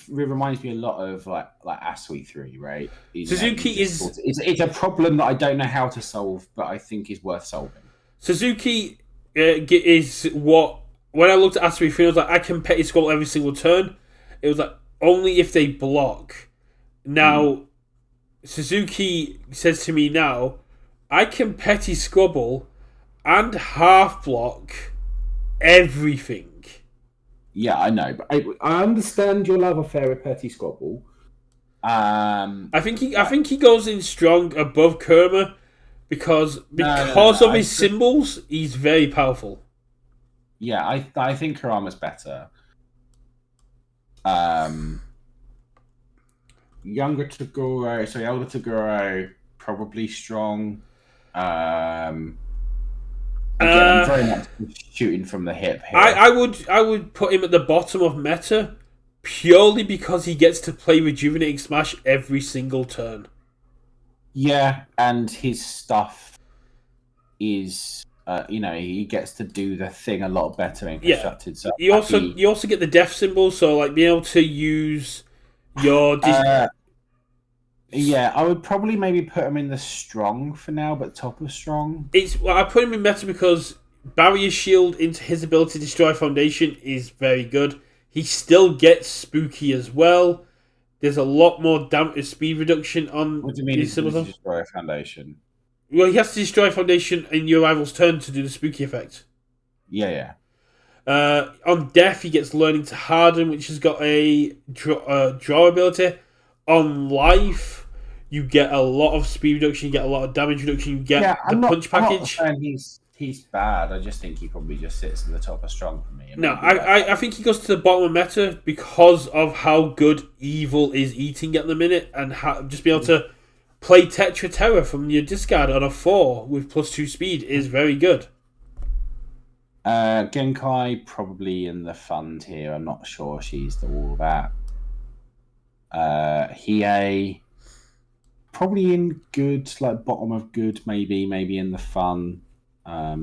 reminds me a lot of like Asui 3, right? Suzuki is it's a problem that I don't know how to solve, but I think is worth solving. Suzuki is what, when I looked at Asui 3, I was like, I can petty squabble every single turn. It was like only if they block. Now Suzuki says to me now, I can petty squabble and half block everything. Yeah, I know, but I understand your love affair with petty squabble. I think he goes in strong above Kurama because of his symbols. He's very powerful. Yeah, I think Kurama's better. Younger Tagoro, elder Tagoro, probably strong. Again, I'm very much shooting from the hip here. I would put him at the bottom of meta purely because he gets to play Rejuvenating Smash every single turn. Yeah, and his stuff is, he gets to do the thing a lot better in constructed. So you also get the death symbol, so like being able to use your. Yeah, I would probably maybe put him in the strong for now, but top of strong. I put him in meta because Barrier Shield into his ability to destroy Foundation is very good. He still gets spooky as well. There's a lot more speed reduction on. What do you mean? He's to destroy a Foundation. Well, he has to destroy Foundation in your rival's turn to do the spooky effect. Yeah. On Death, he gets Learning to Harden, which has got a draw ability. On Life, you get a lot of speed reduction, you get a lot of damage reduction, you get punch package. I'm not saying he's bad. I just think he probably just sits at the top of strong for me. No, I think he goes to the bottom of meta because of how good Evil is eating at the minute, and just be able to play Tetra Terror from your discard on a 4 with +2 speed is very good. Genkai probably in the fund here. I'm not sure she's all that. Hiei probably in good, like bottom of good, maybe in the fun. Yeah,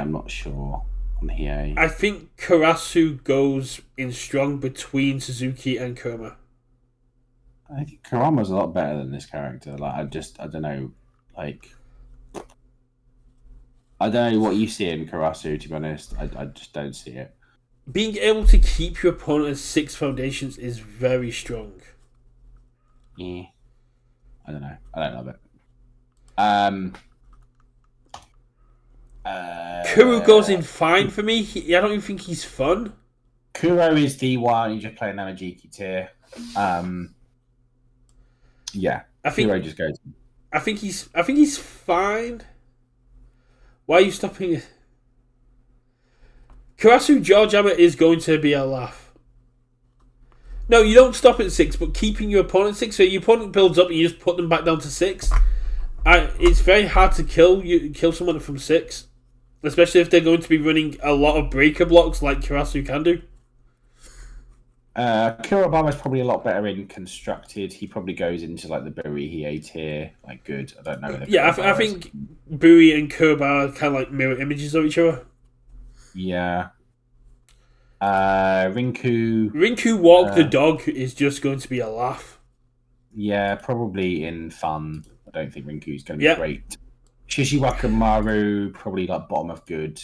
I'm not sure on Hiei. I think Karasu goes in strong between Suzuki and Kurama. I think Kurama's a lot better than this character. Like, I don't know. Like, I don't know what you see in Karasu, to be honest. I just don't see it. Being able to keep your opponent at 6 foundations is very strong. Yeah. I don't know. I don't love it. Kuro goes in fine for me. I don't even think he's fun. Kuro is D1. You just play an Namajiki tier. Yeah. Kuro just goes. I think he's fine. Why are you stopping it? Karasu Georgiama is going to be a laugh. No, you don't stop at 6, but keeping your opponent 6, so your opponent builds up and you just put them back down to 6. It's very hard to kill someone from 6, especially if they're going to be running a lot of breaker blocks like Karasu can do. Kurobama's probably a lot better in constructed. He probably goes into like the Buri Hiei tier, like good. I don't know. Yeah, I think Buri and Kurobama are kind of like mirror images of each other. Yeah. Rinku Walk the Dog is just going to be a laugh. Yeah, probably in fun. I don't think Rinku's going to be great. Shishiwaka Maru, probably like bottom of good.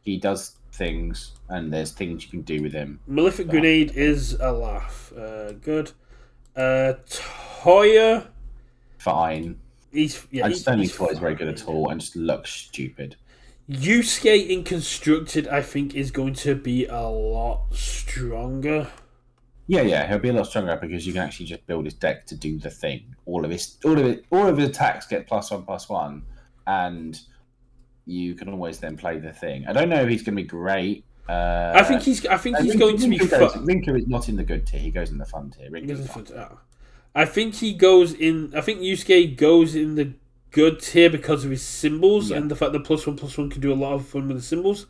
He does things, and there's things you can do with him. Malefic Grenade is a laugh. Good. Toya, fine. I just don't think Toya's very good at all, and just looks stupid. Yusuke in constructed, I think, is going to be a lot stronger. Yeah, he'll be a lot stronger because you can actually just build his deck to do the thing. All of his attacks get +1/+1, and you can always then play the thing. I don't know if he's going to be great. I think he's going to be fun. Rinku is not in the good tier. He goes in the fun tier. I think he goes in. I think Yusuke goes in the good tier because of his symbols and the fact that +1/+1 can do a lot of fun with the symbols.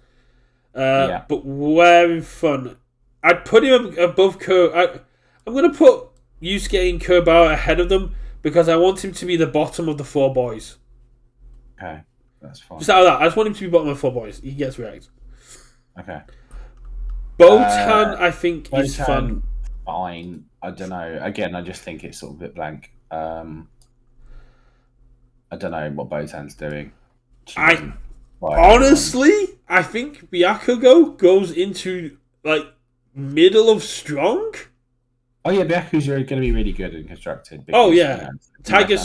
But where in fun, I'd put him above I'm going to put Yusuke and Kurobawa ahead of them because I want him to be the bottom of the 4 boys. Okay, that's fine. Just out of that, I just want him to be bottom of 4 boys. He gets react. Okay. Botan, I think, is fun. Fine. I don't know. Again, I just think it's sort of a bit blank. I don't know what Botan's doing. Honestly, I think Byakugo goes into like middle of strong. Oh yeah, Byakugo's going to be really good in constructed. Because, Tiger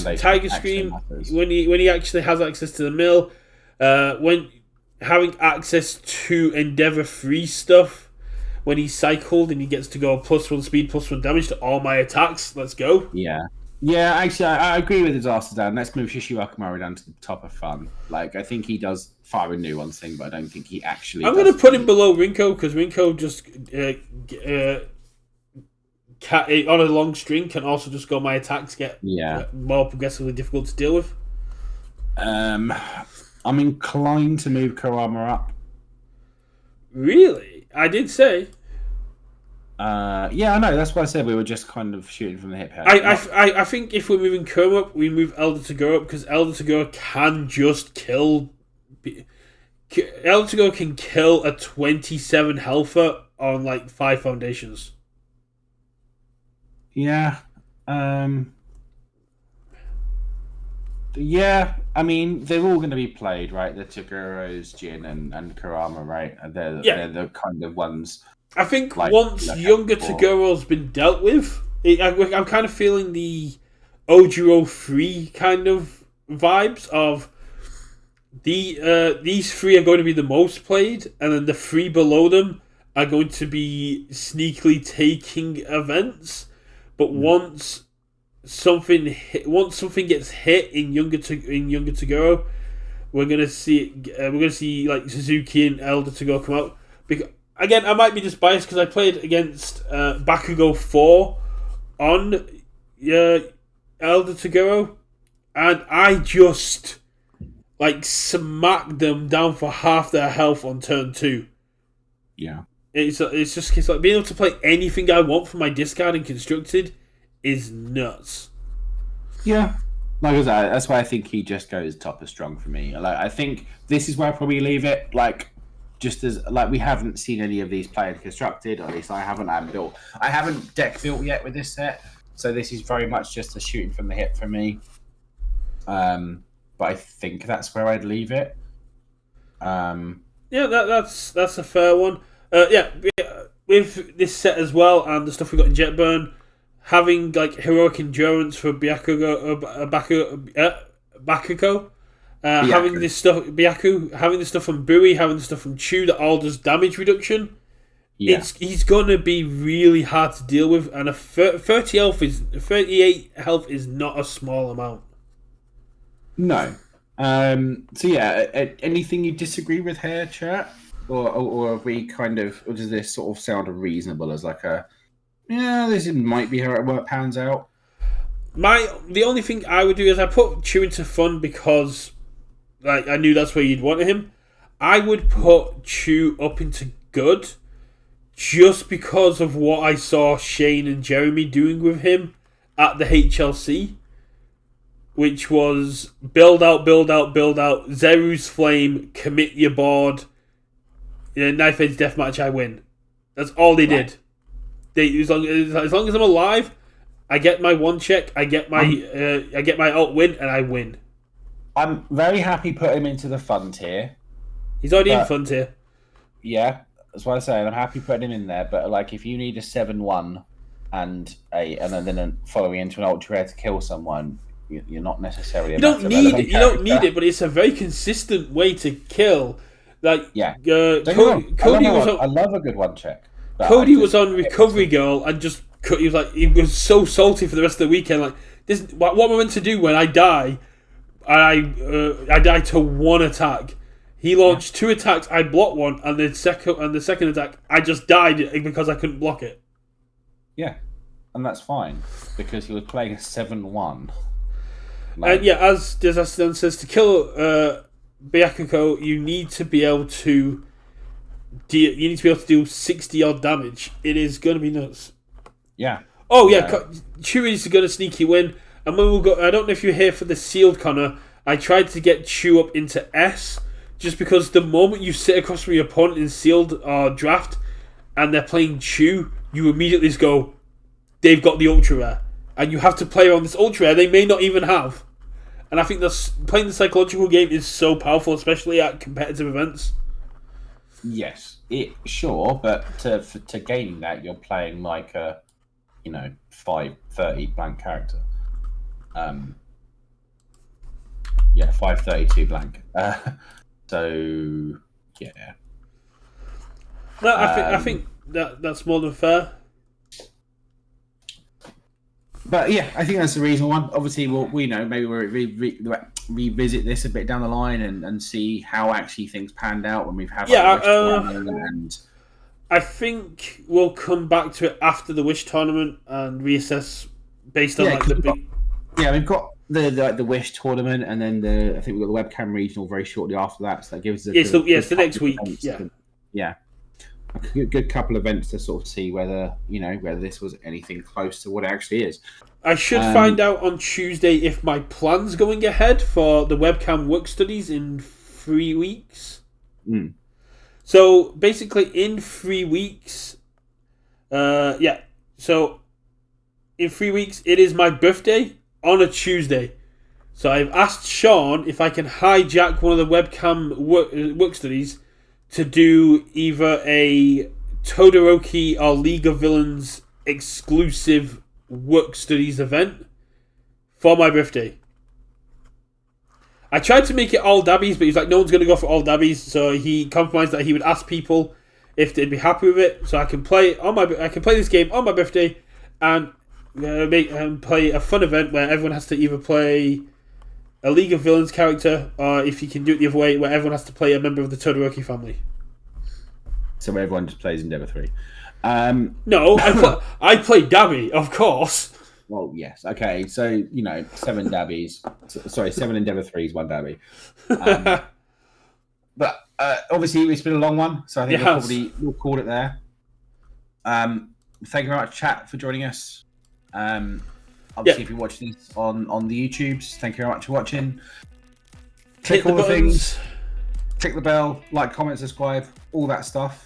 Scream when he actually has access to the mill, when having access to Endeavor free stuff, when he's cycled and he gets to go +1 speed, +1 damage to all my attacks. Let's go. Yeah, actually, I agree with Disaster Dan. Let's move Shishiwaka Maru down to the top of fun. Like, I think he does fire a new one thing, but I don't think he actually. I'm going to put him below Rinko because Rinko just on a long string can also just go my attacks get Yeah. more progressively difficult to deal with. I'm inclined to move Kurama up. Really? I did say. Yeah, I know. That's why I said we were just kind of shooting from the hip here. I think if we're moving Kurama up, we move Elder to go up because Elder to go can just kill. Elder to go can kill a 27 healther on like 5 foundations. Yeah. Yeah, I mean, they're all going to be played, right? The Toguros, Jin, and Kurama, right? They're the kind of ones. I think once younger Togoro's been dealt with, I'm kind of feeling the Ojiro 3 kind of vibes of these 3 are going to be the most played, and then the 3 below them are going to be sneakily taking events. But once something gets hit in younger Toguro, we're gonna see like Suzuki and Elder Toguro come out. Because again, I might be just biased because I played against Bakugo 4 on Elder Toguro, and I just like smacked them down for half their health on turn 2. Yeah. It's like being able to play anything I want from my discard and constructed is nuts. Yeah. Like I said, that's why I think he just goes top of strong for me. Like I think this is where I probably leave it. Like just as like we haven't seen any of these players constructed, or at least I haven't deck built yet with this set. So this is very much just a shooting from the hip for me. But I think that's where I'd leave it. Yeah, that's a fair one. With this set as well and the stuff we got in Jetburn, having like heroic endurance for Bakugo, having this stuff Byaku, having the stuff from Bui, having the stuff from Chu that all does damage reduction. Yeah. He's gonna be really hard to deal with, and a 38 health is not a small amount. No. So yeah, anything you disagree with here, chat? Or have we kind of, or does this sort of sound reasonable as like this might be how it pans out? The only thing I would do is I put Chu into fun because like I knew that's where you'd want him. I would put Chu up into good just because of what I saw Shane and Jeremy doing with him at the HLC, which was build out, Zeru's Flame, commit your board, Knife Edge Deathmatch, I win. That's all they did. As long as I'm alive, I get my 1 check, I get my alt win, and I win. I'm very happy putting him into the fun tier. He's already in fun tier. Yeah, that's what I'm saying. I'm happy putting him in there, but like if you need a 7-1 and then following into an ultra rare to kill someone, you're not necessarily. You don't need it, but it's a very consistent way to kill. Like Cody was. I love a good 1 check. Cody was on Recovery Girl and just he was so salty for the rest of the weekend. Like this, what am I meant to do when I die? I die to 1 attack. He launched 2 attacks. I blocked 1, and the second attack I just died because I couldn't block it. Yeah, and that's fine because he was playing a 7-1. And yeah, as Disaster says, to kill Byakugo, you need to be able to do 60 odd damage. It is going to be nuts. Yeah. Oh yeah, Chu is going to sneaky win. And when we'll go, I don't know if you're here for the sealed Connor. I tried to get Chu up into S, just because the moment you sit across from your opponent in sealed or draft, and they're playing Chu, you immediately just go, they've got the ultra rare, and you have to play on this ultra rare they may not even have. And I think playing the psychological game is so powerful, especially at competitive events. Yes, sure, but to gain that, you're playing like a 530 blank character. 532 blank. So yeah. No, I think that's more than fair. But yeah, I think that's the reason one. Obviously, maybe we'll revisit this a bit down the line and see how actually things panned out when we've had I think we'll come back to it after the Wish tournament and reassess based on like the big. We've got the Wish tournament, and then I think we've got the webcam regional very shortly after that. So that gives us it's the next week. Yeah, a good couple of events to sort of see whether this was anything close to what it actually is. I should find out on Tuesday if my plan's going ahead for the webcam work studies in 3 weeks. So basically, in 3 weeks, So in 3 weeks, it is my birthday on a Tuesday. So I've asked Sean if I can hijack one of the webcam work studies to do either a Todoroki or League of Villains exclusive work studies event for my birthday. I tried to make it all dabbies, but he's like, no one's going to go for all dabbies. So he compromised that he would ask people if they'd be happy with it, so I can play this game on my birthday and play a fun event where everyone has to either play a League of Villains character, or if you can do it the other way, where everyone has to play a member of the Todoroki family. So everyone just plays Endeavour 3. No, I play Dabby, of course. Well, yes. Okay, so, 7 Dabbies. Sorry, 7 Endeavour 3s, 1 Dabby. But obviously, it's been a long one, so I think we'll call it there. Thank you very much, chat, for joining us. Obviously, if you're watching this on the YouTubes, thank you very much for watching. Click all the things. Click the bell, like, comment, subscribe, all that stuff.